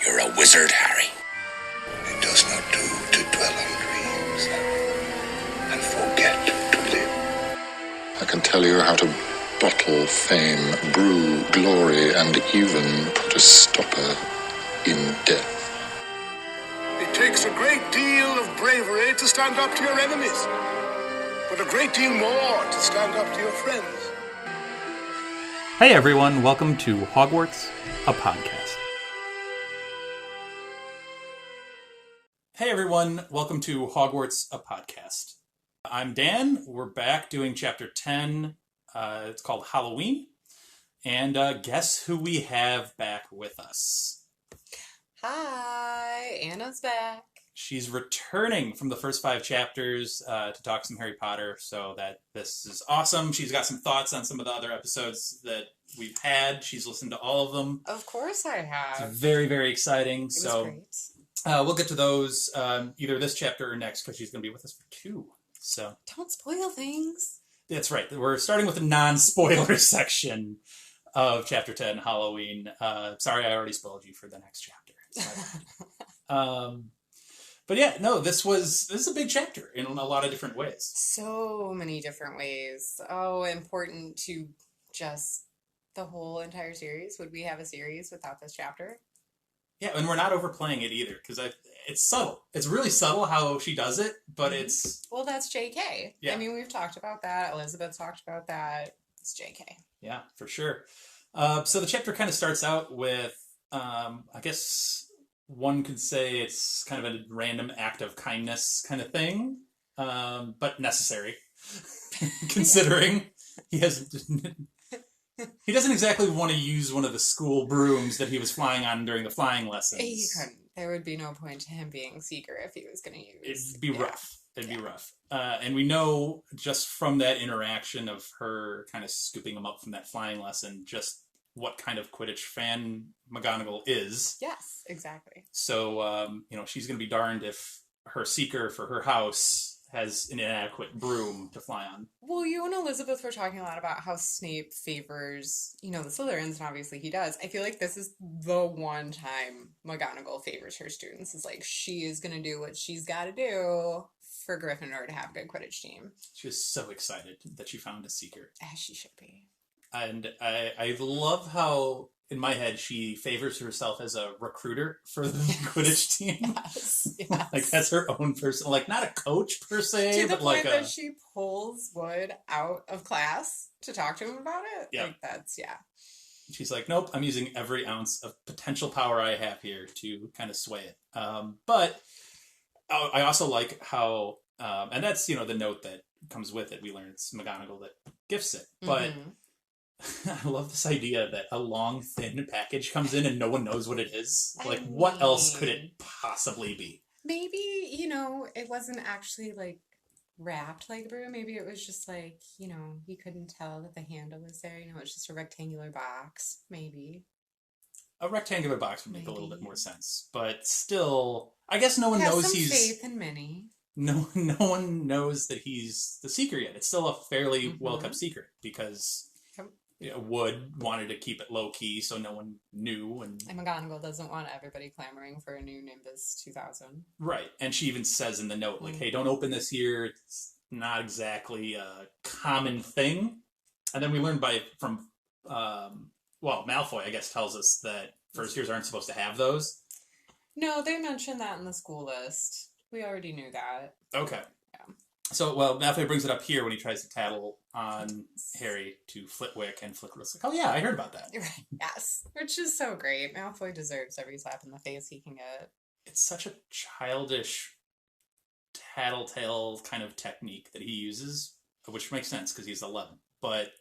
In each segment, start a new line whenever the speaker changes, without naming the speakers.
You're a wizard, Harry.
It does not do to dwell on dreams and forget to live. I can tell you how to bottle fame, brew glory, and even put a stopper in death.
It takes a great deal of bravery to stand up to your enemies, but a great deal more to stand up to your friends.
Hey everyone, welcome to Hogwarts, a podcast. Hey everyone, welcome to Hogwarts, a podcast. I'm Dan. We're back doing chapter 10. It's called Halloween. And guess who we have back with us?
Hi, Anna's back.
She's returning from the first 5 chapters to talk some Harry Potter, so that this is awesome. She's got some thoughts on some of the other episodes that we've had. She's listened to all of them.
Of course I have.
It's very, very exciting.
It was great.
We'll get to those either this chapter or next, because she's going to be with us for 2. So
don't spoil things. That's
right. We're starting with a non-spoiler section of chapter 10, Halloween. Sorry, I already spoiled you for the next chapter. But yeah, no, this is a big chapter in a lot of different ways.
So many different ways. Oh, important to just the whole entire series. Would we have a series without this chapter?
Yeah, and we're not overplaying it either, because it's subtle. It's really subtle how she does it, but it's...
Well, that's JK.
Yeah.
I mean, we've talked about that. Elizabeth talked about that. It's JK.
Yeah, for sure. So the chapter kind of starts out with, I guess one could say it's kind of a random act of kindness kind of thing, but necessary, considering he doesn't exactly want to use one of the school brooms that he was flying on during the flying lessons.
He couldn't. There would be no point to him being Seeker if he was going to use...
It'd be rough. It'd be rough. And we know just from that interaction of her kind of scooping him up from that flying lesson, just what kind of Quidditch fan McGonagall is.
Yes, exactly.
So, she's going to be darned if her Seeker for her house has an inadequate broom to fly on.
Well, you and Elizabeth were talking a lot about how Snape favors, the Slytherins, and obviously he does. I feel like this is the one time McGonagall favors her students. It's like she is going to do what she's got to do for Gryffindor to have a good Quidditch team.
She was so excited that she found a Seeker.
As she should be.
And I love how, in my head, she favors herself as a recruiter for the Quidditch team.
Yes.
Like, that's her own person. Like, not a coach, per se.
To the
but
point
like
that she pulls Wood out of class to talk to him about it.
Yeah.
Like, that's,
She's like, nope, I'm using every ounce of potential power I have here to kind of sway it. But I also like how, and that's, the note that comes with it. We learn it's McGonagall that gifts it. But I love this idea that a long, thin package comes in and no one knows what it is. Like, what else could it possibly be?
Maybe, it wasn't actually, wrapped like a broom. Maybe it was just, you couldn't tell that the handle was there. It's just a rectangular box. Maybe.
A rectangular box would make a little bit more sense. But still, I guess no one knows he's...
faith in Minnie.
No one knows that he's the Seeker yet. It's still a fairly well-kept secret, because... Wood wanted to keep it low-key so no one knew. And
McGonagall doesn't want everybody clamoring for a new Nimbus 2000.
Right. And she even says in the note, hey, don't open this here. It's not exactly a common thing. And then we learned from Malfoy, I guess, tells us that first years aren't supposed to have those.
No, they mentioned that in the school list. We already knew that.
Okay.
Yeah.
So, Malfoy brings it up here when he tries to tattle on Harry to Flitwick, and Flitwick's like, oh yeah, I heard about that.
Right. Yes. Which is so great. Malfoy deserves every slap in the face he can get.
It's such a childish tattletale kind of technique that he uses, which makes sense because he's 11. But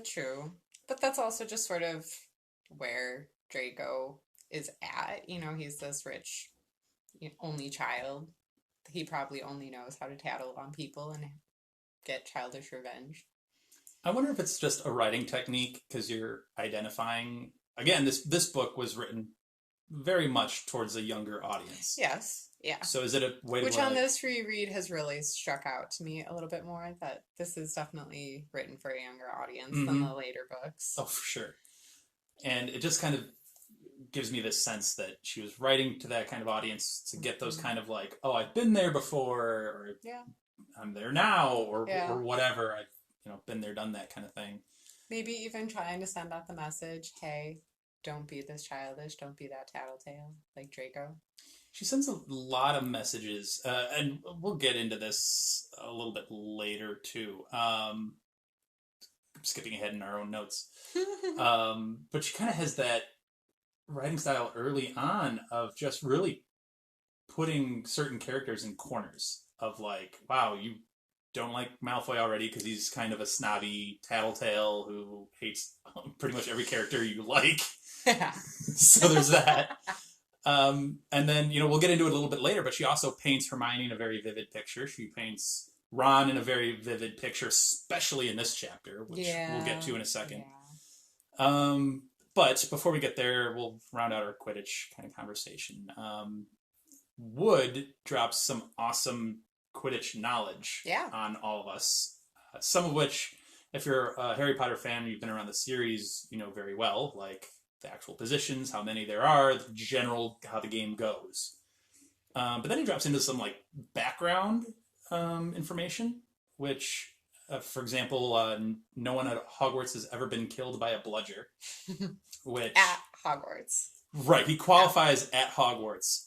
true. But that's also just sort of where Draco is at. He's this rich, only child. He probably only knows how to tattle on people and get childish revenge.
I wonder if it's just a writing technique, because you're identifying... Again, this book was written very much towards a younger audience.
Yes, yeah.
So is it a way
Which on this reread has really struck out to me a little bit more, that this is definitely written for a younger audience than the later books.
Oh, for sure. And it just kind of gives me this sense that she was writing to that kind of audience to get those kind of like, oh, I've been there before, or I'm there now, or whatever. I've been there, done that kind of thing.
Maybe even trying to send out the message, hey, don't be this childish, don't be that tattletale, like Draco.
She sends a lot of messages, and we'll get into this a little bit later, too. Skipping ahead in our own notes. But she kind of has that writing style early on of just really putting certain characters in corners of like, wow, you don't like Malfoy already because he's kind of a snobby tattletale who hates pretty much every character you like. So there's that. And then, we'll get into it a little bit later, but she also paints Hermione in a very vivid picture. She paints Ron in a very vivid picture, especially in this chapter, which we'll get to in a second. Yeah. But before we get there, we'll round out our Quidditch kind of conversation. Wood drops some awesome Quidditch knowledge on all of us, some of which, if you're a Harry Potter fan, you've been around the series, you know very well, like the actual positions, how many there are, the general, how the game goes. But then he drops into some like background information, which, for example, no one at Hogwarts has ever been killed by a bludger. Which
at Hogwarts.
Right, he qualifies at Hogwarts.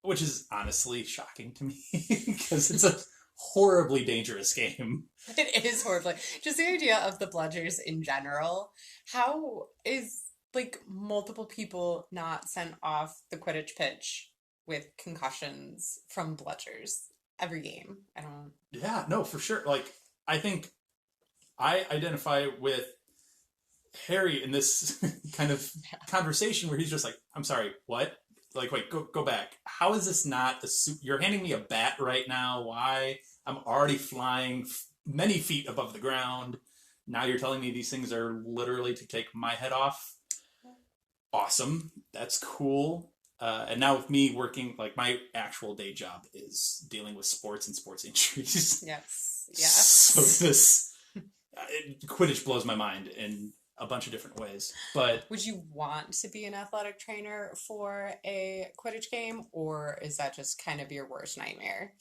Which is honestly shocking to me because it's a horribly dangerous game.
It is horribly. Just the idea of the bludgers in general. How is like multiple people not sent off the Quidditch pitch with concussions from bludgers every game? I don't.
Yeah, no, for sure. Like, I think I identify with Harry in this kind of conversation where he's just like, I'm sorry, what? Like, wait, go back. How is this not a you're handing me a bat right now? Why? I'm already flying many feet above the ground. Now you're telling me these things are literally to take my head off? Awesome. That's cool. And now with me working, like, my actual day job is dealing with sports and sports injuries.
Yes.
So this Quidditch blows my mind in a bunch of different ways. But
would you want to be an athletic trainer for a Quidditch game, or is that just kind of your worst nightmare?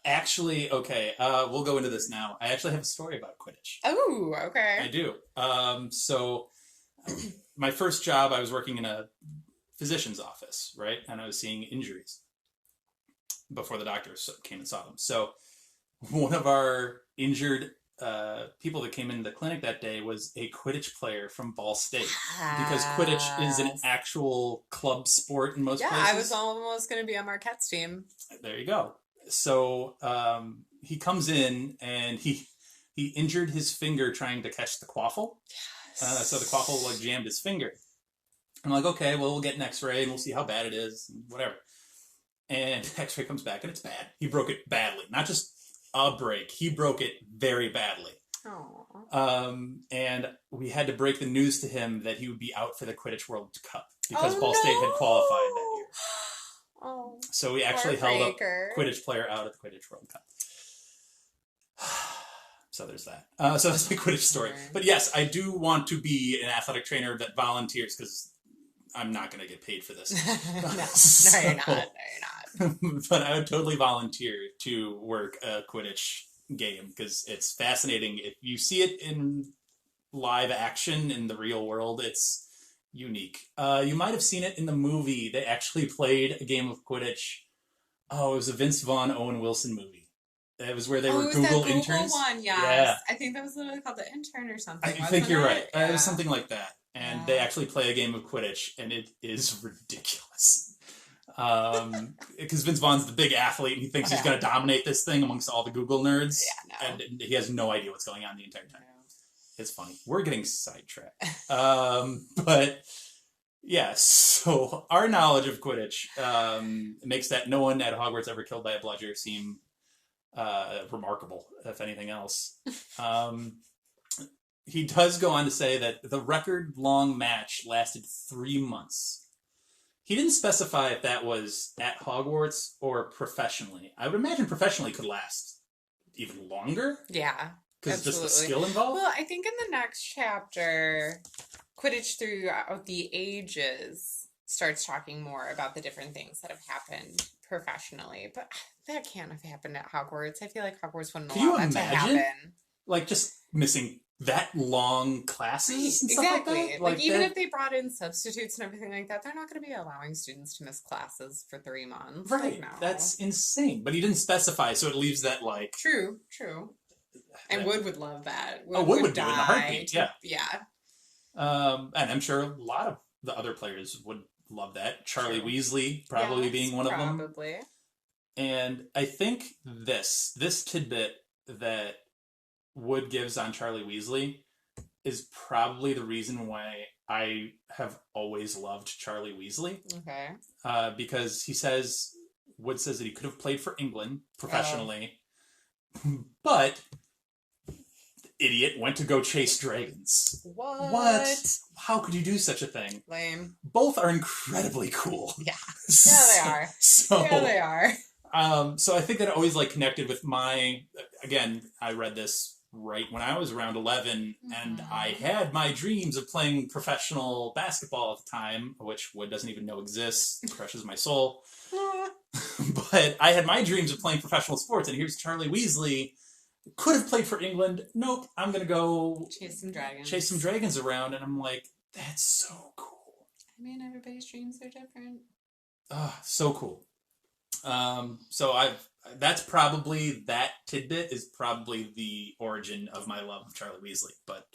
Actually, okay, we'll go into this now. I actually have a story about Quidditch.
Oh, okay.
I do. So my first job, I was working in a physician's office, right? And I was seeing injuries before the doctors came and saw them. So one of our injured people that came into the clinic that day was a Quidditch player from Ball State, because Quidditch is an actual club sport in most places.
Yeah, I was almost going to be on Marquette's team.
There you go. So he comes in and he injured his finger trying to catch the quaffle.
Yes.
So the quaffle like jammed his finger. I'm like, okay, well, we'll get an x-ray and we'll see how bad it is, and whatever. And x-ray comes back and it's bad. He broke it badly. Not just a break. He broke it very badly.
Aww.
And we had to break the news to him that he would be out for the Quidditch World Cup because Ball State had qualified that year.
Oh,
so we actually held a Quidditch player out at the Quidditch World Cup. So there's that. So that's my Quidditch story. But yes, I do want to be an athletic trainer that volunteers because I'm not going to get paid for this.
No, you're not. No, you're not.
But I would totally volunteer to work a Quidditch game because it's fascinating. If you see it in live action in the real world, it's unique. You might have seen it in the movie. They actually played a game of Quidditch. Oh, it was a Vince Vaughn, Owen Wilson movie. It was where they were Google interns.
One, yes. Yeah. I think that was literally called The Intern or something.
I think you're right. It was something like that. And they actually play a game of Quidditch, and it is ridiculous. Because Vince Vaughn's the big athlete, and he thinks he's going to dominate this thing amongst all the Google nerds. Yeah, no. And he has no idea what's going on the entire time. It's funny. We're getting sidetracked. But, yeah, so our knowledge of Quidditch makes that no one at Hogwarts ever killed by a bludger seem remarkable, if anything else. He does go on to say that the record-long match lasted 3 months. He didn't specify if that was at Hogwarts or professionally. I would imagine professionally could last even longer.
Yeah,
because just the skill involved.
Well, I think in the next chapter, Quidditch throughout the ages starts talking more about the different things that have happened professionally. But that can't have happened at Hogwarts. I feel like Hogwarts wouldn't
Could you
allow that to
imagine?
happen.
Like, just missing that long classes and stuff
Exactly.
like that?
Like even if they brought in substitutes and everything like that, they're not going to be allowing students to miss classes for 3 months.
Right.
Like, no.
That's insane. But he didn't specify, so it leaves that, like...
True. And Wood would love that.
Wood would do it in a heartbeat, yeah.
Yeah.
And I'm sure a lot of the other players would love that. Charlie Weasley probably being one of them.
Probably.
And I think this tidbit that Wood gives on Charlie Weasley is probably the reason why I have always loved Charlie Weasley.
Okay.
Because Wood says that he could have played for England professionally, but idiot went to go chase dragons. What? How could you do such a thing?
Lame.
Both are incredibly cool.
Yeah. Yeah, they are. Yeah, they are.
So I think that always like connected with again, I read this right when I was around 11, and I had my dreams of playing professional basketball at the time, which Wood doesn't even know exists, crushes my soul. But I had my dreams of playing professional sports, and here's Charlie Weasley, could have played for England. Nope, I'm going to go
chase some dragons
around, and I'm like, that's so cool.
I mean, everybody's dreams are different.
So cool. That tidbit is probably the origin of my love of Charlie Weasley, but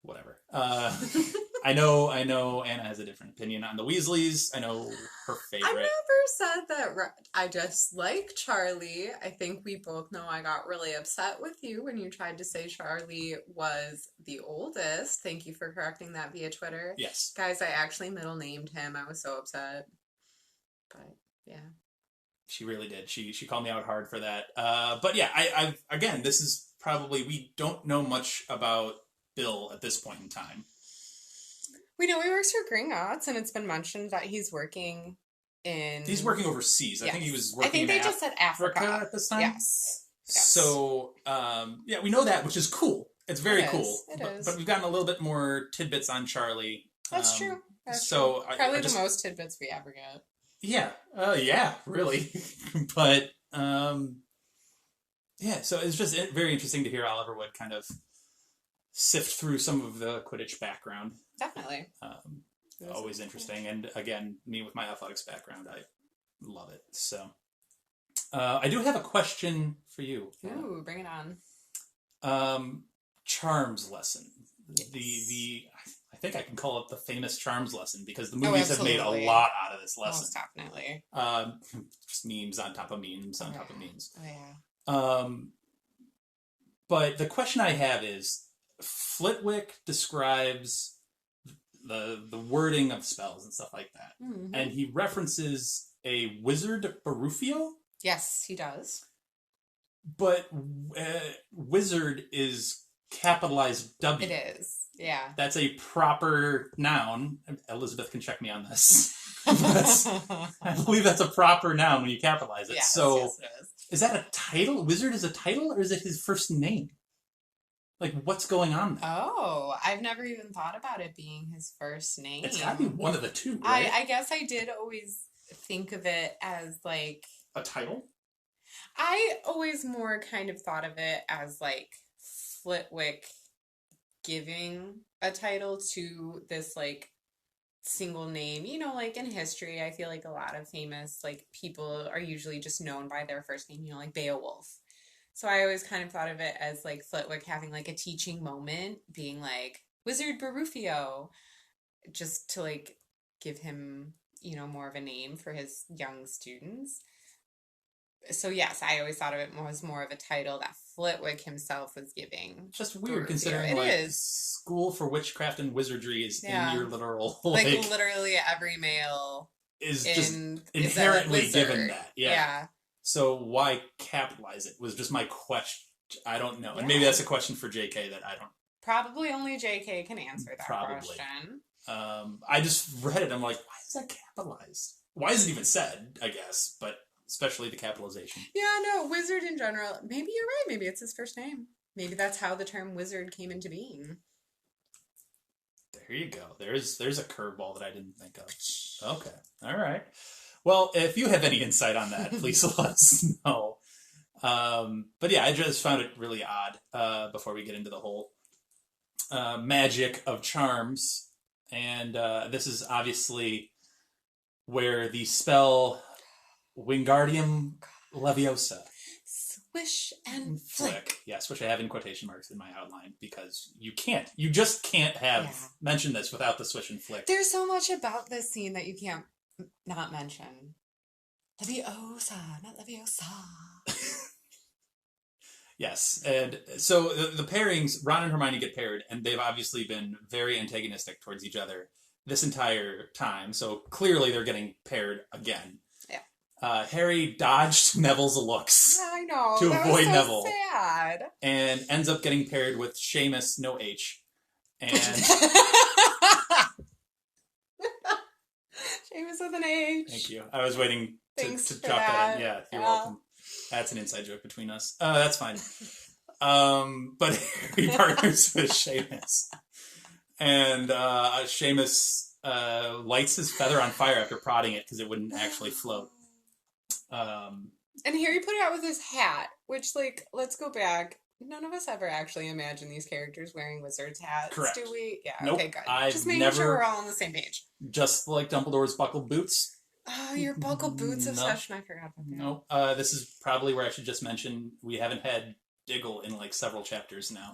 whatever. I know Anna has a different opinion on the Weasleys. I know her favorite.
I never said that. I just like Charlie. I think we both know I got really upset with you when you tried to say Charlie was the oldest. Thank you for correcting that via Twitter.
Yes.
Guys, I actually middle named him. I was so upset. But, yeah.
She really did. She called me out hard for that. But yeah, I've again, this is probably, we don't know much about Bill at this point in time.
We know he works for Gringotts, and it's been mentioned that he's working
overseas.
Yes.
I think he was working
I think they just said Africa
at this time.
Yes.
So, yeah, we know that, which is cool. It's very cool.
It is.
But we've gotten a little bit more tidbits on Charlie.
That's true.
So true.
Probably the most tidbits we ever get.
Yeah. Yeah, really. But, yeah, so it's just very interesting to hear Oliver Wood kind of sift through some of the Quidditch background.
Definitely.
Always interesting. And again, me with my athletics background, I love it. So, I do have a question for you.
Ooh, bring it on.
Charms lesson.
Yes.
I think I can call it the famous Charms lesson because the movies have made a lot out of this lesson.
Most definitely.
Just memes on top of memes on top of memes.
Oh, yeah.
But the question I have is, Flitwick describes the wording of spells and stuff like that.
Mm-hmm.
And he references a wizard Barufio.
Yes, he does.
But wizard is capitalized W.
It is, yeah.
That's a proper noun. Elizabeth can check me on this. I believe that's a proper noun when you capitalize it.
Yes,
so
yes, it
is that a title? Wizard is a title, or is it his first name? Like, what's going on there?
Oh, I've never even thought about it being his first name.
It's gotta be one of the two, right?
I guess I did always think of it as, like...
A title?
I always more kind of thought of it as, like, Flitwick giving a title to this, like, single name. You know, like, in history, I feel like a lot of famous, like, people are usually just known by their first name, you know, like Beowulf. So I always kind of thought of it as, like, Flitwick having, like, a teaching moment, being like, Wizard Barufio, just to, like, give him, you know, more of a name for his young students. So, yes, I always thought of it as more of a title that Flitwick himself was giving.
Just weird, considering, School for Witchcraft and Wizardry is in your literal...
Like, literally every male
is just inherently given that.
Yeah.
So why capitalize it was just my question. I don't know. And maybe that's a question for JK that I don't...
Probably only JK can answer that question.
I just read it. I'm like, why is that capitalized? Why is it even said, I guess? But especially the capitalization.
Yeah, no, wizard in general. Maybe you're right. Maybe it's his first name. Maybe that's how the term wizard came into being.
There you go. There's a curveball that I didn't think of. Okay. All right. Well, if you have any insight on that, please let us know. But yeah, I just found it really odd before we get into the whole magic of charms. And this is obviously where the spell Wingardium Leviosa.
Swish and flick.
Yes, which I have in quotation marks in my outline because you just can't have mentioned this without the swish and flick.
There's so much about this scene that you can't not mention. Leviosa, not Leviosa.
Yes, and so the pairings, Ron and Hermione get paired, and they've obviously been very antagonistic towards each other this entire time, so clearly they're getting paired again.
Yeah.
Harry dodged Neville's looks
I know.
to
that
avoid
was so
Neville.
Sad.
And ends up getting paired with Seamus, no H. And
Seamus with an H.
thank you. I was waiting to
Thanks
drop
for
that in.
that.
Yeah, you're welcome. That's an inside joke between us. That's fine. But Harry partners with Seamus. And Seamus lights his feather on fire after prodding it because it wouldn't actually float.
And Harry put it out with his hat, which, like, let's go back. None of us ever actually imagined these characters wearing wizards' hats,
Correct.
do we? Yeah,
Nope,
okay, good.
I've
Just making
never-
sure we're all on the same page.
Just like Dumbledore's buckled boots.
Oh, your buckled boots obsession. I forgot about that.
Nope. This is probably where I should just mention we haven't had Diggle in like several chapters now.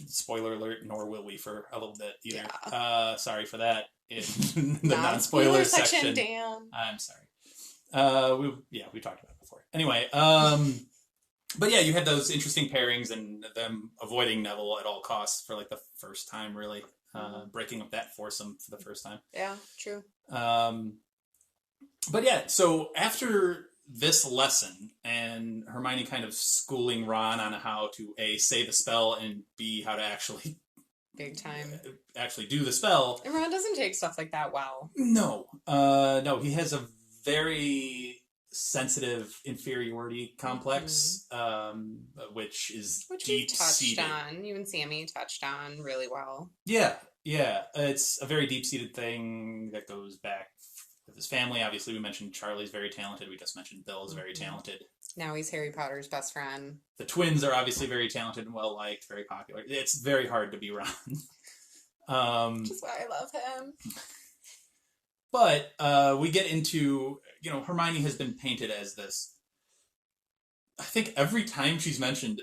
Spoiler alert, nor will we for a little bit either.
Yeah.
Sorry for that. In the non-spoiler section.
Dan.
I'm sorry. We talked about it before. Anyway, but yeah, you had those interesting pairings and them avoiding Neville at all costs for like the first time, really. Breaking up that foursome for the first time.
Yeah, true.
But yeah, so after this lesson and Hermione kind of schooling Ron on how to A, say the spell, and B, how to actually
Big time.
actually do the spell.
And Ron doesn't take stuff like that well.
No, he has a very sensitive inferiority complex, which is
you touched
deep-seated.
on. You and Sammy touched on really well.
Yeah, it's a very deep-seated thing that goes back with his family. Obviously, we mentioned Charlie's very talented. We just mentioned Bill is very talented.
Now he's Harry Potter's best friend.
The twins are obviously very talented and well-liked, very popular. It's very hard to be Ron.
Which is why I love him.
But we get into, Hermione has been painted as this. I think every time she's mentioned,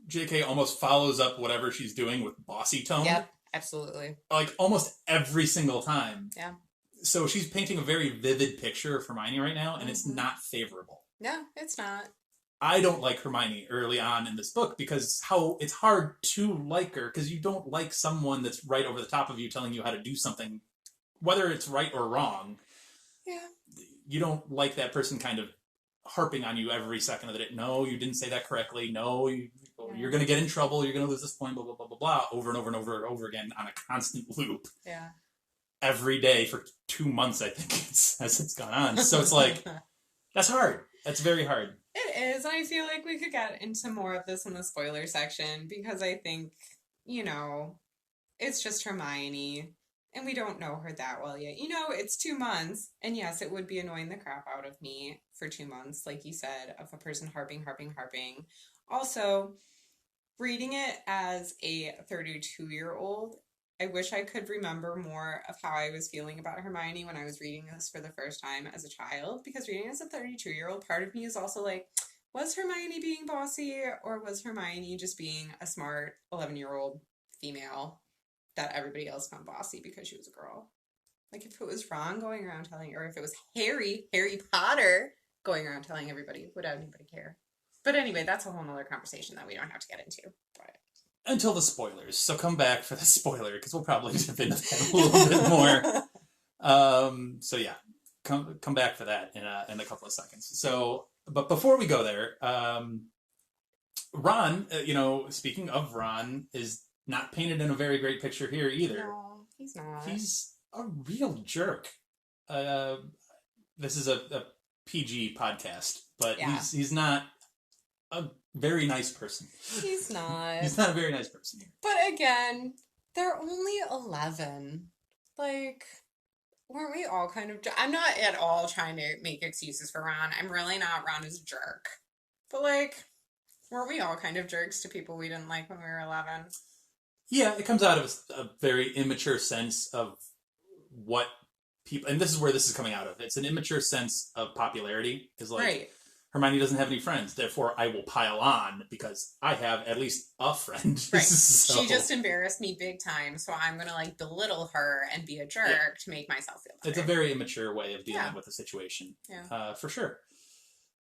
JK almost follows up whatever she's doing with bossy tone.
Yep, absolutely.
Like almost every single time.
Yeah.
So she's painting a very vivid picture of Hermione right now, and it's not favorable.
No, it's not.
I don't like Hermione early on in this book because it's hard to like her because you don't like someone that's right over the top of you telling you how to do something, whether it's right or wrong.
Yeah.
You don't like that person kind of harping on you every second of the day. No, you didn't say that correctly. No, you're going to get in trouble. You're going to lose this point, blah, blah, blah, blah, blah, over and over and over and over again on a constant loop.
Yeah.
Every day for 2 months, I think, as it's gone on. So it's like, that's hard. That's very hard.
It is, and I feel like we could get into more of this in the spoiler section, because I think, it's just Hermione, and we don't know her that well yet. It's 2 months, and yes, it would be annoying the crap out of me for 2 months, like you said, of a person harping. Also, reading it as a 32-year-old, I wish I could remember more of how I was feeling about Hermione when I was reading this for the first time as a child, because reading as a 32-year-old, part of me is also like, was Hermione being bossy, or was Hermione just being a smart 11-year-old female that everybody else found bossy because she was a girl? Like, if it was Ron going around telling, or if it was Harry Potter going around telling everybody, would anybody care? But anyway, that's a whole nother conversation that we don't have to get into. But
until the spoilers, so come back for the spoiler, because we'll probably dip into that a little bit more. So yeah, come back for that in a couple of seconds. So, but before we go there, Ron, speaking of Ron, is not painted in a very great picture here either.
No, he's not.
He's a real jerk. This is a PG podcast, but he's not a very nice person.
He's not.
He's not a very nice person here.
But again, They're only 11. Like, weren't we all kind of... I'm not at all trying to make excuses for Ron. I'm really not. Ron is a jerk. But, like, weren't we all kind of jerks to people we didn't like when we were 11?
Yeah, it comes out of a very immature sense of what people... And this is where this is coming out of. It's an immature sense of popularity. Is like,
Right.
Hermione doesn't have any friends, therefore I will pile on because I have at least a friend.
Right.
So,
She just embarrassed me big time, so I'm going to, like, belittle her and be a jerk to make myself feel better.
it's a very immature way of dealing with the situation.
Yeah.
For sure.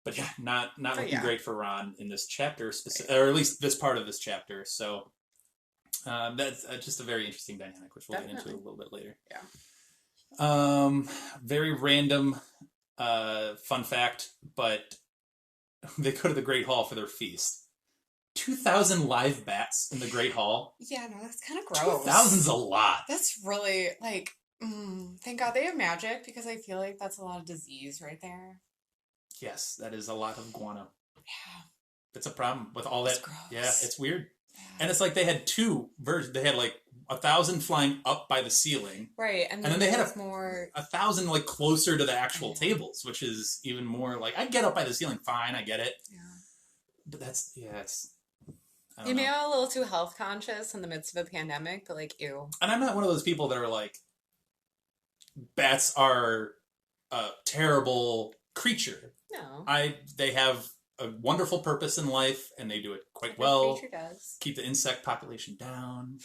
But yeah, not looking
yeah.
great for Ron in this chapter, or at least this part of this chapter. So that's just a very interesting dynamic, which we'll get into a little bit later.
Yeah.
Very random fun fact, but they go to the Great Hall for their feast. 2,000 live bats in the Great Hall.
Yeah, no, that's kind of gross.
2,000's a lot.
That's really, like, thank God they have magic, because I feel like that's a lot of disease right there.
Yes, that is a lot of guano.
Yeah.
It's a problem with all that.
It's gross.
Yeah, it's weird.
Yeah.
And it's like they had two versions. They had like 1,000 flying up by the ceiling.
Right, and then
they had
more
1,000 like closer to the actual tables, which is even more like, I get up by the ceiling, fine, I get it.
Yeah.
But it's...
You may be a little too health conscious in the midst of a pandemic, but like, ew.
And I'm not one of those people that are like, bats are a terrible creature.
No.
They have a wonderful purpose in life, and they do it quite well.
Creature does.
Keep the insect population down.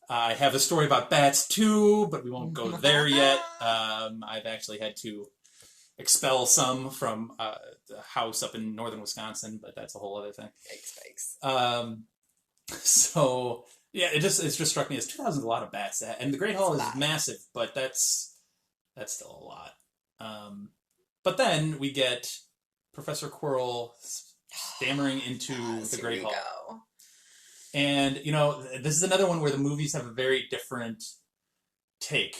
I have a story about bats too, but we won't go there yet. I've actually had to expel some from the house up in northern Wisconsin, but that's a whole other thing.
Yikes.
So yeah, it just struck me as 2,000 is a lot of bats, and the Great Hall is massive, but that's still a lot. But then we get Professor Quirrell stammering into the Great Hall.
Go.
And, this is another one where the movies have a very different take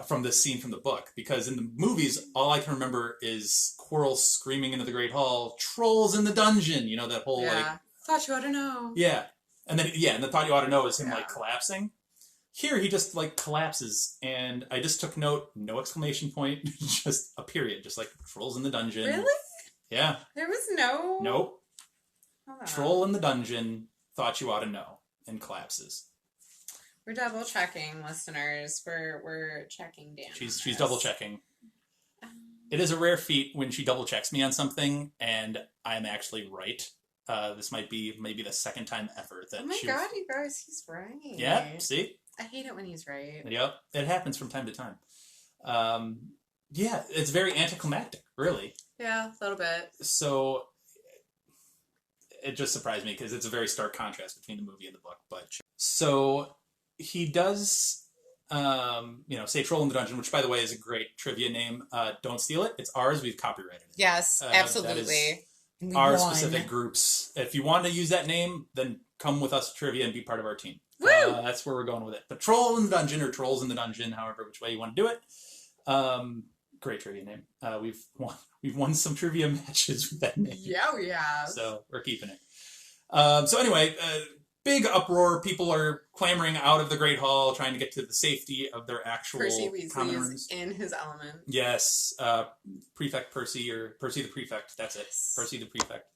from this scene from the book. Because in the movies, all I can remember is Quirrell screaming into the Great Hall, "Trolls in the dungeon!" That whole,
Thought you ought to know.
Yeah. And then, and the "thought you ought to know" is him, collapsing. Here, he just, collapses, and I just took note, no exclamation point, just a period, just "trolls in the dungeon."
Really?
Yeah.
There was no...
Nope. Troll in the dungeon, thought you ought to know, and collapses.
We're double checking, listeners. We're checking Dan.
She's double checking. It is a rare feat when she double checks me on something, and I'm actually right. This might be maybe the second time ever that.
Oh my God, you guys, he's right.
Yeah, see?
I hate it when he's right.
Yep, it happens from time to time. Yeah, it's very anticlimactic, really.
Yeah, a little bit.
So it just surprised me because it's a very stark contrast between the movie and the book. But so he does, say "Troll in the Dungeon," which, by the way, is a great trivia name. Don't steal it. It's ours. We've copyrighted it.
Yes, absolutely.
Our specific groups. If you want to use that name, then come with us to trivia and be part of our team.
Woo!
That's where we're going with it. But "Troll in the Dungeon" or "Trolls in the Dungeon," however which way you want to do it. Great trivia name. We've won some trivia matches with that name.
Yeah, we have.
So we're keeping it. So anyway, big uproar. People are clamoring out of the Great Hall, trying to get to the safety of their actual
Percy Weasley
common
is
rooms.
in his element.
Yes, Prefect Percy, or Percy the Prefect. That's it. Percy the Prefect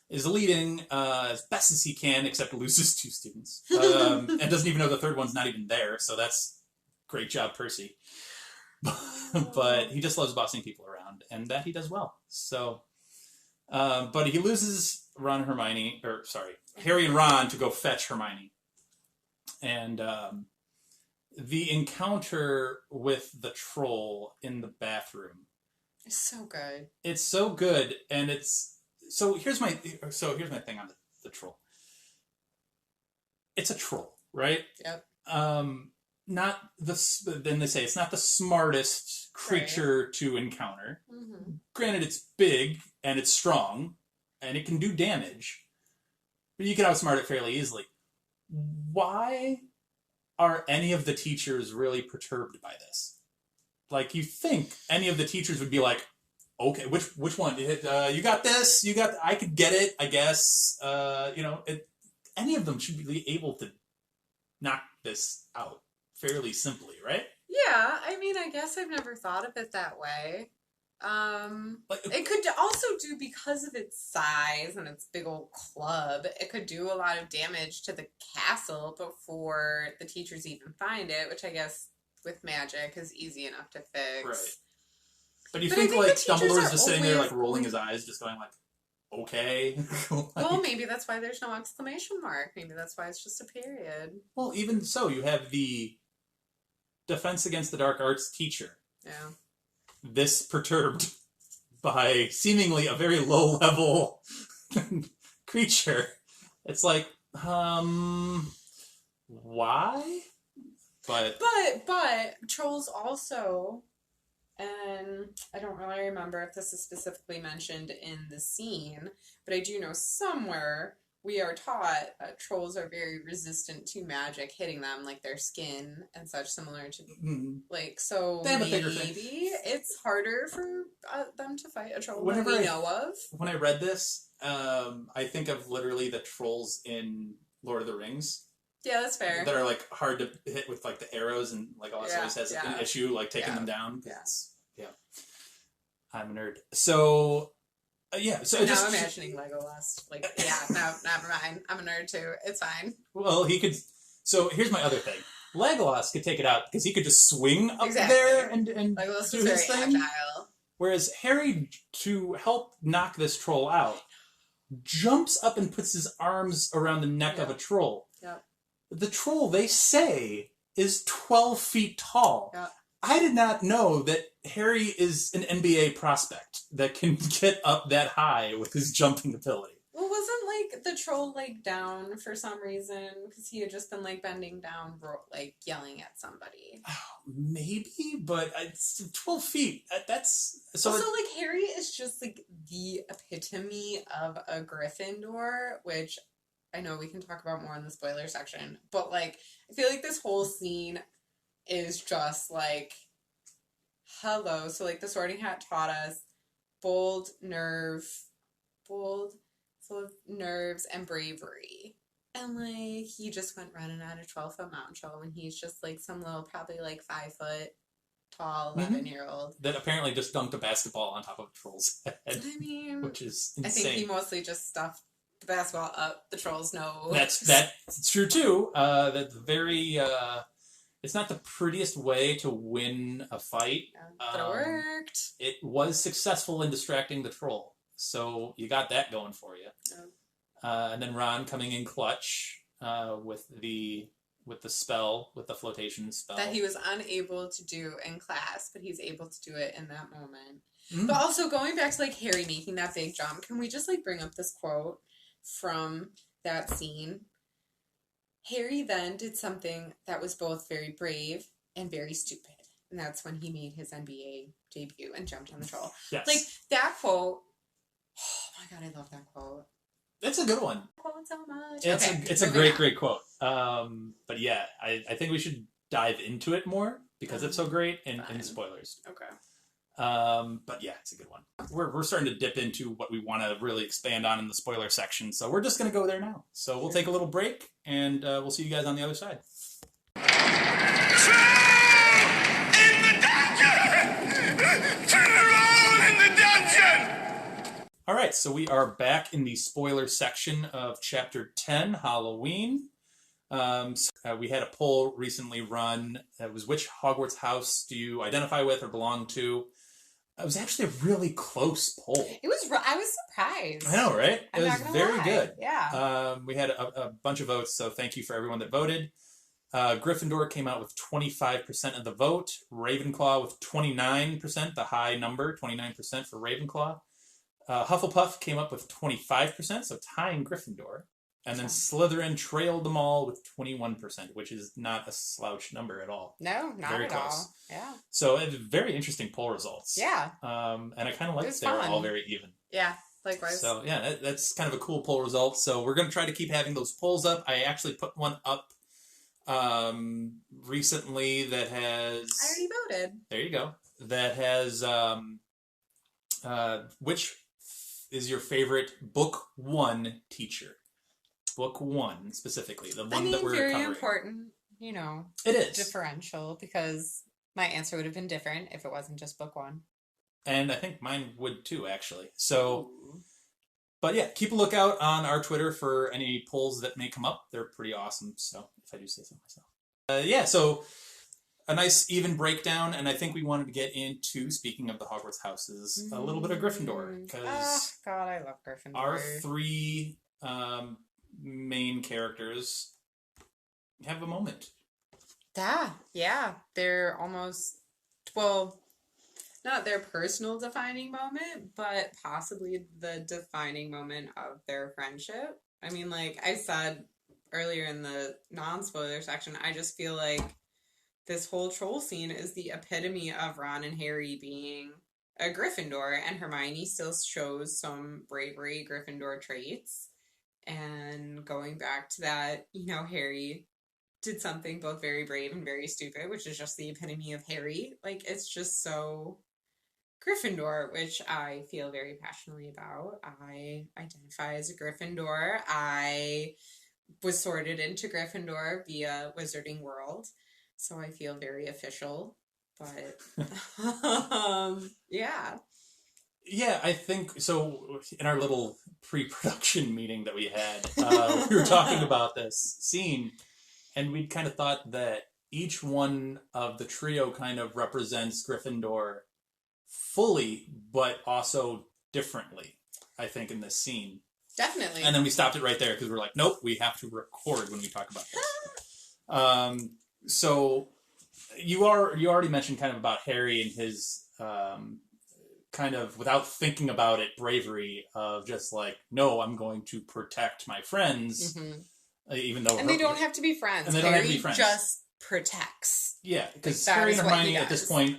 is leading as best as he can, except loses 2 students, and doesn't even know the third one's not even there. So that's great job, Percy. But he just loves bossing people around, and that he does well. So, but he loses Harry and Ron to go fetch Hermione. And the encounter with the troll in the bathroom.
It's so good.
It's so good, and here's my thing on the troll. It's a troll, right?
Yep.
Then they say it's not the smartest creature to encounter.
Mm-hmm.
Granted, it's big and it's strong and it can do damage, but you can outsmart it fairly easily. Why are any of the teachers really perturbed by this? You think any of the teachers would be like, okay, which one? You got this? I could get it, I guess. Any of them should be able to knock this out fairly simply, right?
Yeah, I mean, I guess I've never thought of it that way. It could also do, because of its size and its big old club, it could do a lot of damage to the castle before the teachers even find it, which I guess with magic is easy enough to fix.
Right. But you
But I
think
think
like
the teachers
Dumbledore's
are
just sitting there like
always-
rolling his eyes, just going like, okay.
Well, maybe that's why there's no exclamation mark. Maybe that's why it's just a period.
Well, even so, you have the Defense Against the Dark Arts teacher.
Yeah.
This perturbed by seemingly a very low level creature. It's like, why? But
trolls also, and I don't really remember if this is specifically mentioned in the scene, but I do know somewhere we are taught trolls are very resistant to magic hitting them, like their skin and such, similar to like, so
They have a bigger
maybe
thing.
it's harder for them to fight a troll
Whenever
than we
I-
know of.
when I read this, I think of literally the trolls in Lord of the Rings
Yeah, that's fair.
that are like hard to hit with like the arrows, and like also
Yeah,
always has
yeah.
an issue like taking
Yeah.
them down.
Yeah.
Yeah. I'm a nerd. So yeah, so
Now
just
I'm imagining Legolas. Like, yeah, no, never mind. I'm a nerd too. It's fine.
well, he could. So here's my other thing. Legolas could take it out because he could just swing up
Exactly.
there and
Legolas
do
was very
his thing.
agile.
Whereas Harry, to help knock this troll out, jumps up and puts his arms around the neck of a troll.
Yeah.
The troll, they say, is 12 feet tall.
Yeah.
I did not know that Harry is an NBA prospect that can get up that high with his jumping ability.
Well, wasn't like the troll like down for some reason because he had just been like bending down, like yelling at somebody.
Maybe, but it's 12 feet. That's so.
Also, like Harry is just like the epitome of a Gryffindor, which I know we can talk about more in the spoiler section. But like, I feel like this whole scene is just like, hello. So like the Sorting Hat taught us bold, full of nerves and bravery. And like he just went running at a 12-foot mountain troll when he's just like some little, probably like 5 foot tall 11-year-old.
That apparently just dunked a basketball on top of a troll's head,
I mean,
which is
I
insane.
think he mostly just stuffed the basketball up the troll's nose.
That's true too. That's very. It's not the prettiest way to win a fight.
Yeah, but it worked.
It was successful in distracting the troll, so you got that going for you.
Yeah.
And then Ron coming in clutch with the spell, with the flotation spell
That he was unable to do in class, but he's able to do it in that moment. But also going back to like Harry making that big jump, can we just like bring up this quote from that scene? Harry then did something that was both very brave and very stupid. And that's when he made his NBA debut and jumped on the troll.
Yes.
Like that quote, oh my god, I love that quote.
It's a good one.
Quote so much.
It's a great quote. But yeah, I think we should dive into it more because it's so great in spoilers.
Okay.
But yeah, it's a good one. We're starting to dip into what we want to really expand on in the spoiler section, so we're just going to go there now. So we'll take a little break, and we'll see you guys on the other side.
In the dungeon! Turn around in the dungeon!
All right, so we are back in the spoiler section of Chapter 10, Halloween. We had a poll recently run. It was, which Hogwarts house do you identify with or belong to? It was actually a really close poll.
It was. I was surprised.
I know, right?
I'm
It
not
was
gonna
very
lie.
good.
Yeah.
We had a bunch of votes, so thank you for everyone that voted. Gryffindor came out with 25% of the vote. Ravenclaw with 29%, the high number, 29% for Ravenclaw. Hufflepuff came up with 25%, so tying Gryffindor. And then Slytherin trailed them all with 21%, which is not a slouch number at all.
No, not
Very
at
close.
all. Yeah.
So it was very interesting poll results.
Yeah.
And I kind of
It
liked
was
they were
fun.
all very even.
Yeah. Likewise.
So yeah, that's kind of a cool poll result. So we're going to try to keep having those polls up. I actually put one up recently that has...
I already voted.
There you go. That has which is your favorite book 1 teacher? book 1 specifically, the one
I mean,
that we're
very
covering.
important,
It is.
differential, because my answer would have been different if it wasn't just book 1.
And I think mine would too, actually. So,
Ooh.
but yeah, keep a lookout on our Twitter for any polls that may come up. They're pretty awesome, so if I do say so myself. Yeah, so a nice even breakdown, and I think we wanted to get into, speaking of the Hogwarts houses, a little bit of Gryffindor, because
God, I love Gryffindor.
our 3 main characters have a moment.
Yeah, they're almost, well, not their personal defining moment, but possibly the defining moment of their friendship. I mean, like I said earlier in the non-spoiler section, I just feel like this whole troll scene is the epitome of Ron and Harry being a Gryffindor, and Hermione still shows some bravery Gryffindor traits. And going back to that, Harry did something both very brave and very stupid, which is just the epitome of Harry. Like, it's just so Gryffindor, which I feel very passionately about. I identify as a Gryffindor. I was sorted into Gryffindor via Wizarding World, so I feel very official. But yeah.
Yeah, I think so. In our little pre-production meeting that we had, we were talking about this scene, and we kind of thought that each one of the trio kind of represents Gryffindor fully, but also differently, I think, in this scene.
Definitely.
And then we stopped it right there because we're like, nope, we have to record when we talk about this. So you already mentioned kind of about Harry and his kind of, without thinking about it, bravery of just like, no, I'm going to protect my friends, even though...
And they don't have to be friends.
And they don't have to be friends.
Just protects.
Yeah, because Harry and Hermione at this point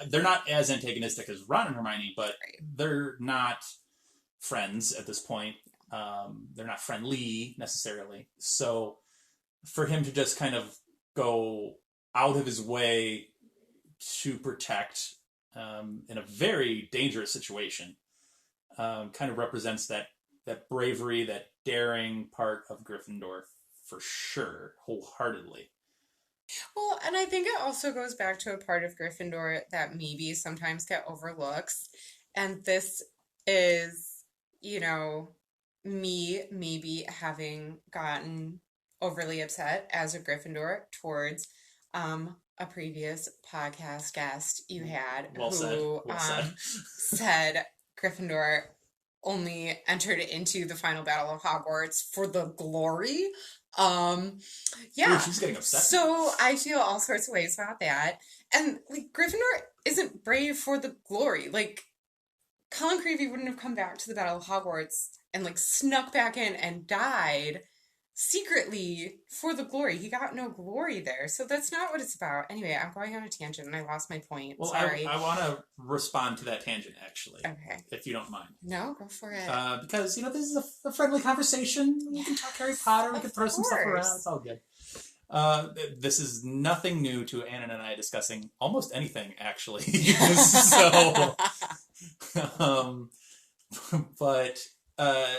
they're not as antagonistic as Ron and Hermione, but they're not friends at this point. They're not friendly necessarily. So for him to just kind of go out of his way to protect in a very dangerous situation kind of represents that bravery, that daring part of Gryffindor for sure, wholeheartedly.
Well, and I think it also goes back to a part of Gryffindor that maybe sometimes get overlooked. And this is, me maybe having gotten overly upset as a Gryffindor towards a previous podcast guest you had said Gryffindor only entered into the final battle of Hogwarts for the glory. Yeah.
Ooh, she's getting upset.
So I feel all sorts of ways about that. And like Gryffindor isn't brave for the glory. Like Colin Creevey wouldn't have come back to the Battle of Hogwarts and like snuck back in and died secretly for the glory. He got no glory there. So that's not what it's about. Anyway, I'm going on a tangent and I lost my point.
Well,
sorry.
I want to respond to that tangent, actually.
Okay.
If you don't mind.
No, go for it.
Because, this is a friendly conversation. We can talk Harry Potter. We can throw some stuff around. It's all good. This is nothing new to Anna and I discussing almost anything, actually. So,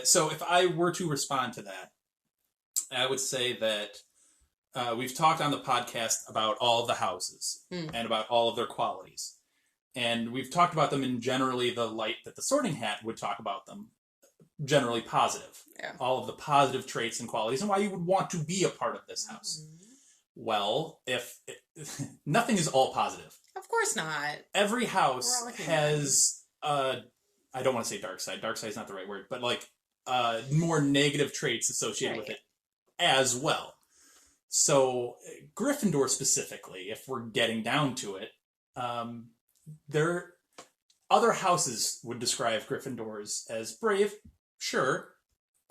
so if I were to respond to that, I would say that we've talked on the podcast about all of the houses and about all of their qualities. And we've talked about them in generally the light that the Sorting Hat would talk about them, generally positive.
Yeah.
All of the positive traits and qualities and why you would want to be a part of this house. Well, nothing is all positive.
Of course not.
Every house has, I don't want to say dark side. Dark side is not the right word, but like more negative traits associated with it as well. So Gryffindor specifically, if we're getting down to it, other houses would describe Gryffindors as brave. Sure.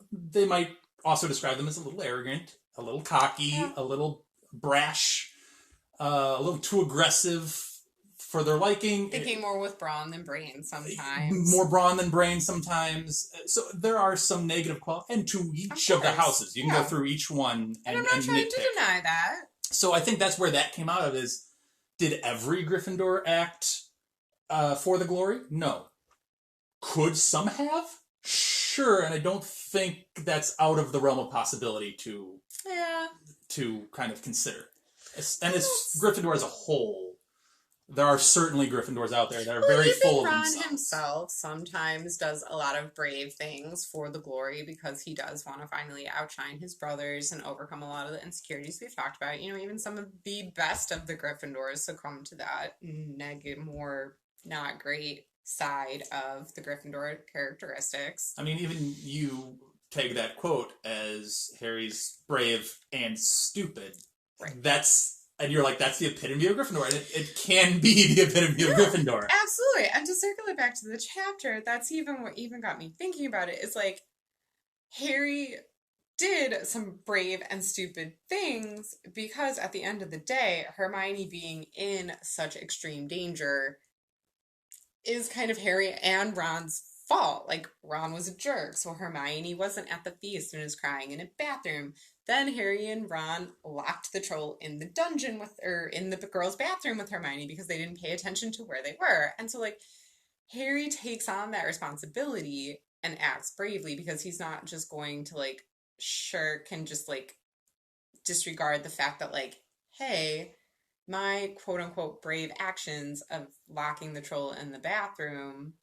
They might also describe them as a little arrogant, a little cocky, a little brash, a little too aggressive for their liking.
Thinking more with brawn than brain sometimes.
More brawn than brain sometimes. So there are some negative qualities. And to each of the houses. You can go through each one and
I'm not trying
nitpick.
to deny that.
So I think that's where that came out of is, did every Gryffindor act for the glory? No. Could some have? Sure, and I don't think think that's out of the realm of possibility
Yeah.
to kind of consider. And it's Gryffindor as a whole. There are certainly Gryffindors out there that are very full of
Ron
themselves.
himself sometimes does a lot of brave things for the glory because he does want to finally outshine his brothers and overcome a lot of the insecurities we've talked about. You know, even some of the best of the Gryffindors succumb to that negative, more not great side of the Gryffindor characteristics.
I mean, even you take that quote as Harry's brave and stupid.
Right.
And you're like, that's the epitome of Gryffindor. And it can be the epitome of Gryffindor.
Absolutely. And to circle it back to the chapter, that's even what even got me thinking about it. Is like, Harry did some brave and stupid things because at the end of the day, Hermione being in such extreme danger is kind of Harry and Ron's fault. Like, Ron was a jerk, so Hermione wasn't at the feast and is crying in a bathroom. Then Harry and Ron locked the troll in the dungeon in the girls' bathroom with Hermione because they didn't pay attention to where they were. And so, like, Harry takes on that responsibility and acts bravely because he's not just going to, like, shirk and just, like, disregard the fact that, like, hey, my quote-unquote brave actions of locking the troll in the bathroom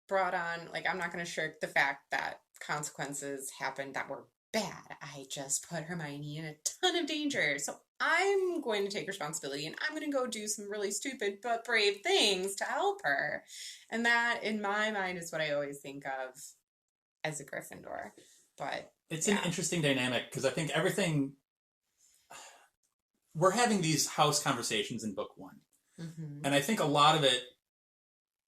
brought on, like, I'm not going to shirk the fact that consequences happened that were bad. I just put Hermione in a ton of danger. So I'm going to take responsibility and I'm going to go do some really stupid but brave things to help her. And that, in my mind, is what I always think of as a Gryffindor. But
it's an interesting dynamic because I think we're having these house conversations in book one. Mm-hmm. And I think a lot of it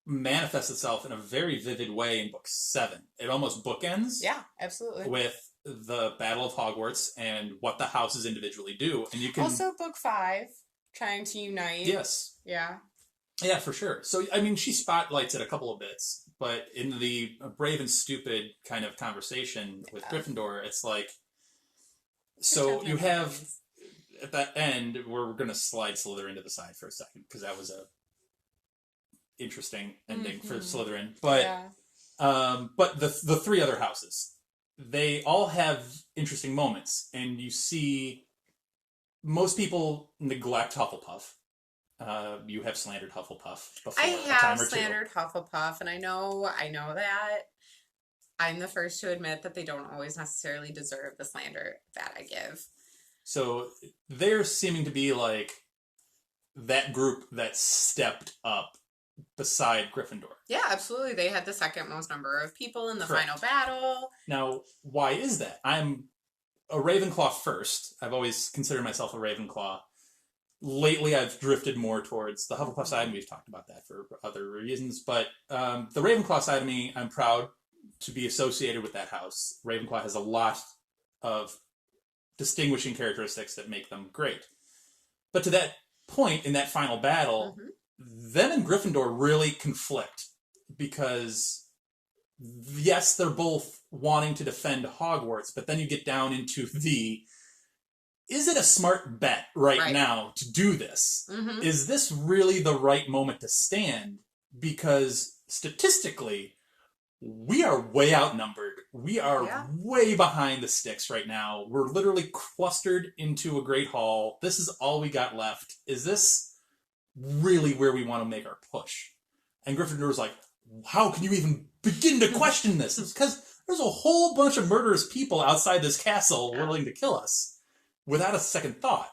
manifests itself in a very vivid way in book 7. It almost bookends.
Yeah, absolutely.
With the Battle of Hogwarts and what the houses individually do. And you can
also book 5, trying to unite.
Yes.
Yeah.
Yeah, for sure. So, I mean, she spotlights it a couple of bits, but in the brave and stupid kind of conversation with Gryffindor, it's like, so you have, at that end, we're going to slide Slytherin to the side for a second, because that was a interesting ending for Slytherin. But, but the 3 other houses, they all have interesting moments, and you see most people neglect Hufflepuff. You have slandered Hufflepuff before.
I have slandered Hufflepuff, and I know that. I'm the first to admit that they don't always necessarily deserve the slander that I give.
So they're seeming to be like that group that stepped up beside Gryffindor.
Yeah, absolutely. They had the second most number of people in the
Correct.
final battle.
Now, why is that? I'm a Ravenclaw first. I've always considered myself a Ravenclaw. Lately, I've drifted more towards the Hufflepuff side, and we've talked about that for other reasons. But the Ravenclaw side of me, I'm proud to be associated with that house. Ravenclaw has a lot of distinguishing characteristics that make them great. But to that point in that final battle, them and Gryffindor really conflict, because yes, they're both wanting to defend Hogwarts, but then you get down into is it a smart bet right now to do this? Mm-hmm. Is this really the right moment to stand? Because statistically, we are way outnumbered. We are way behind the sticks right now. We're literally clustered into a great hall. This is all we got left. Is this really where we want to make our push? And Gryffindor's like, how can you even begin to question this? It's because there's a whole bunch of murderous people outside this castle willing to kill us without a second thought.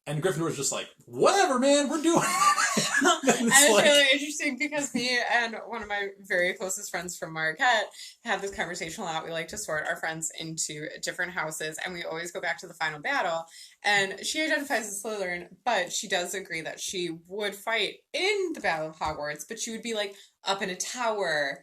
And Gryffindor's just like, whatever, man, we're doing it.
And it's like, really interesting because me and one of my very closest friends from Marquette have this conversation a lot. We like to sort our friends into different houses, and we always go back to the final battle. And she identifies as Slytherin, but she does agree that she would fight in the Battle of Hogwarts, but she would be like up in a tower,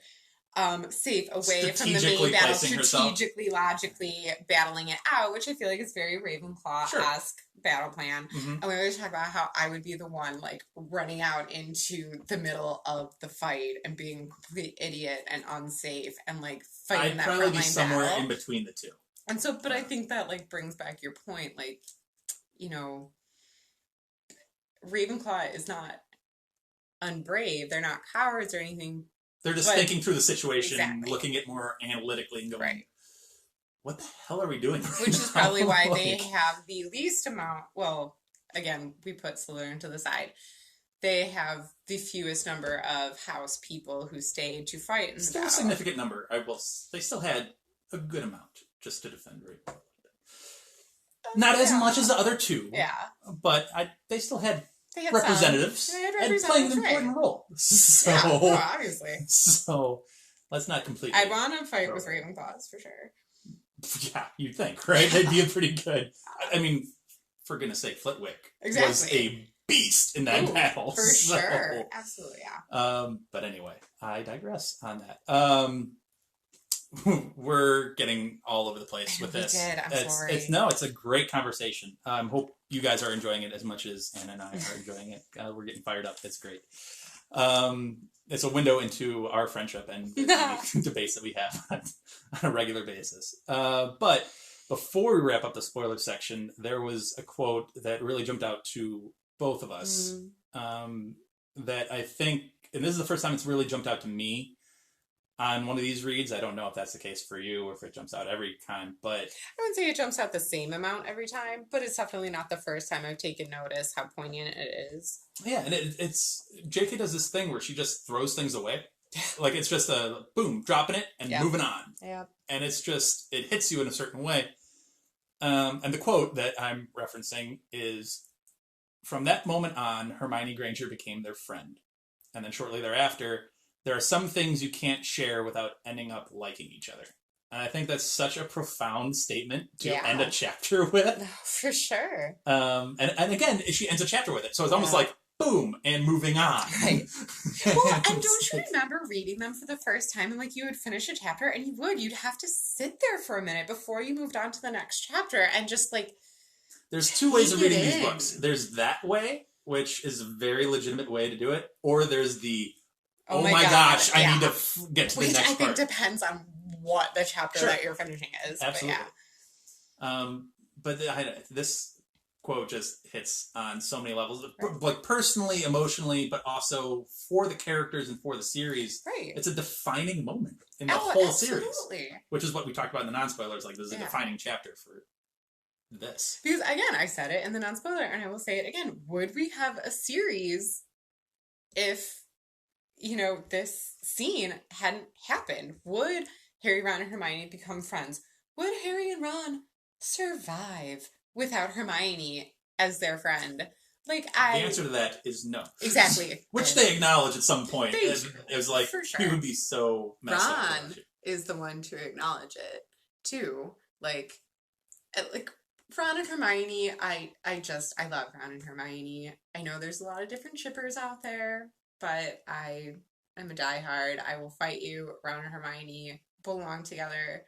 safe away from the main battle, strategically, logically battling it out, which I feel like is very Ravenclaw-esque battle plan. Mm-hmm. And we always talk about how I would be the one like running out into the middle of the fight and being a complete idiot and unsafe and like fighting that frontline battle. I'd probably be somewhere
in between the two.
And so, but I think that like brings back your point, like, you know, Ravenclaw is not unbrave. They're not cowards or anything.
They're just thinking through the situation, looking at more analytically and going, what the hell are we doing?
Which is probably why they have the least amount. Well, again, we put Slytherin to the side. They have the fewest number of house people who stayed to fight in the
Still
battle.
a significant number. They still had a good amount just to defend Ravenclaw. Not as much as the other two.
Yeah.
But they still had
They
representatives. And playing an important role. So,
yeah, well, obviously.
So, let's not completely...
I'd want to fight with Ravenclaws, for sure.
Yeah, you'd think, right? They'd be pretty good. I mean, for goodness sake, Flitwick was a beast in that battle.
For sure. Absolutely, yeah.
But anyway, I digress on that. We're getting all over the place with this.
I'm sorry.
It's a great conversation. Hope you guys are enjoying it as much as Anna and I are enjoying it. We're getting fired up. It's great. It's a window into our friendship and the debates that we have on a regular basis. But before we wrap up the spoiler section, there was a quote that really jumped out to both of us that I think, and this is the first time it's really jumped out to me on one of these reads. I don't know if that's the case for you or if it jumps out every time, but...
I wouldn't say it jumps out the same amount every time, but it's definitely not the first time I've taken notice how poignant it is.
Yeah, and it's... JK does this thing where she just throws things away. Like, it's just a boom, dropping it and moving on.
Yeah.
And it's just, it hits you in a certain way. And the quote that I'm referencing is, "From that moment on, Hermione Granger became their friend. And then shortly thereafter, there are some things you can't share without ending up liking each other." And I think that's such a profound statement to end a chapter with.
For sure.
And again, she ends a chapter with it. So it's almost like, boom, and moving on.
Right. Well, and don't you remember reading them for the first time, and like you would finish a chapter and you'd have to sit there for a minute before you moved on to the next chapter and just like...
There's two ways of reading these books. There's that way, which is a very legitimate way to do it, or there's the... Oh my gosh, I need to get to the next part.
Which I think depends on what the chapter that you're finishing is.
Absolutely. But this quote just hits on so many levels. Right. Like personally, emotionally, but also for the characters and for the series.
Right.
It's a defining moment in the whole
absolutely.
Series. Which is what we talked about in the non-spoilers. Like, this is a defining chapter for this.
Because, again, I said it in the non-spoiler, and I will say it again. Would we have a series if... this scene hadn't happened? Would Harry, Ron, and Hermione become friends? Would Harry and Ron survive without Hermione as their friend? The
answer to that is no.
Exactly.
Which they acknowledge at some point. It was like,
for sure.
He would be so messed up.
Ron is the one to acknowledge it, too. Like Ron and Hermione, I love Ron and Hermione. I know there's a lot of different shippers out there, but I'm a diehard. I will fight you. Ron and Hermione belong together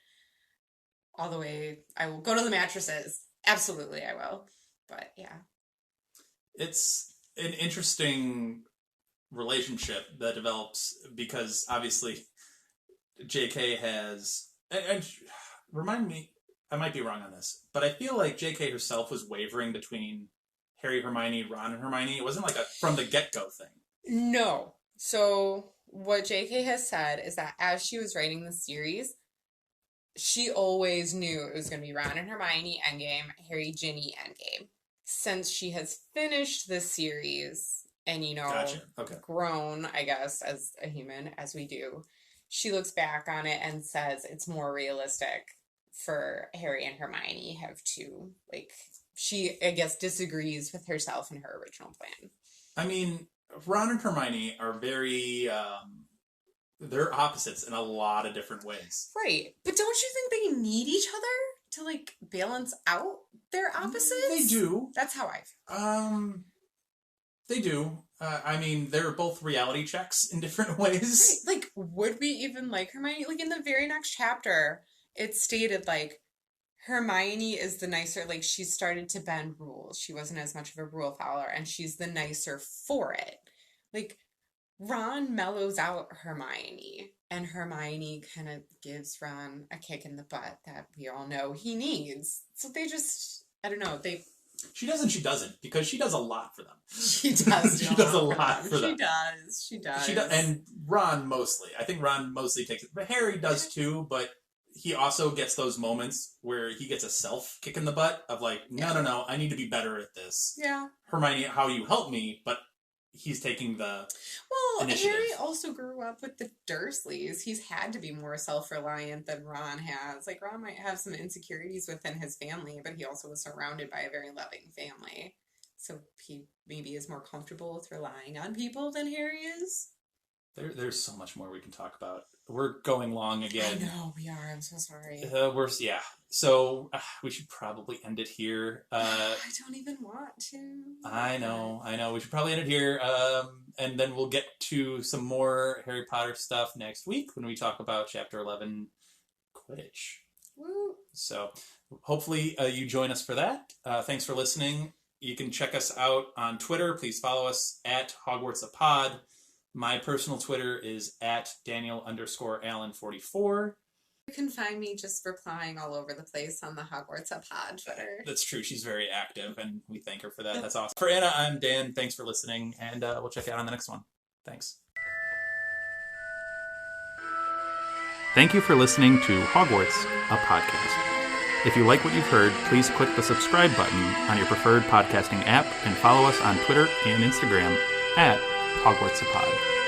all the way. I will go to the mattresses. Absolutely, I will. But, yeah.
It's an interesting relationship that develops because, obviously, JK has... And remind me, I might be wrong on this, but I feel like JK herself was wavering between Harry, Hermione, Ron, and Hermione. It wasn't like a from the get-go thing.
No. So what JK has said is that as she was writing the series, she always knew it was going to be Ron and Hermione endgame, Harry, Ginny endgame. Since she has finished this series and, grown, I guess, as a human, as we do, she looks back on it and says it's more realistic for Harry and Hermione have to, she, I guess, disagrees with herself and her original plan.
I mean... Ron and Hermione are very, they're opposites in a lot of different ways.
Right. But don't you think they need each other to, balance out their opposites?
They do.
That's how I feel.
They do. I mean, they're both reality checks in different ways.
Right. Would we even like Hermione? In the very next chapter, it stated, Hermione is the nicer, she started to bend rules. She wasn't as much of a rule follower, and she's the nicer for it. Ron mellows out Hermione, and Hermione kind of gives Ron a kick in the butt that we all know he needs. So they just, I don't know,
She does and she doesn't, because she does a lot for them.
She does.
She does a lot for them.
She does.
And Ron mostly. I think Ron mostly takes it. But Harry does too, but he also gets those moments where he gets a self kick in the butt of like, no, I need to be better at this.
Yeah.
Hermione, how you help me, but he's taking the initiative.
Harry also grew up with the Dursleys. He's had to be more self-reliant than Ron has. Like, Ron might have some insecurities within his family, but he also was surrounded by a very loving family. So he maybe is more comfortable with relying on people than Harry is.
There's so much more we can talk about. We're going long again.
I know, we are. I'm so sorry.
So we should probably end it here.
I don't even want to.
I know. We should probably end it here. And then we'll get to some more Harry Potter stuff next week when we talk about Chapter 11, Quidditch.
Woo.
So hopefully you join us for that. Thanks for listening. You can check us out on Twitter. Please follow us at HogwartsAPod. My personal Twitter is at Daniel_Allen44.
You can find me just replying all over the place on the HogwartsAPod Twitter.
That's true. She's very active, and we thank her for that. That's awesome. For Anna, I'm Dan. Thanks for listening, and we'll check you out on the next one. Thanks. Thank you for listening to Hogwarts, a podcast. If you like what you've heard, please click the subscribe button on your preferred podcasting app and follow us on Twitter and Instagram at HogwartsAPod.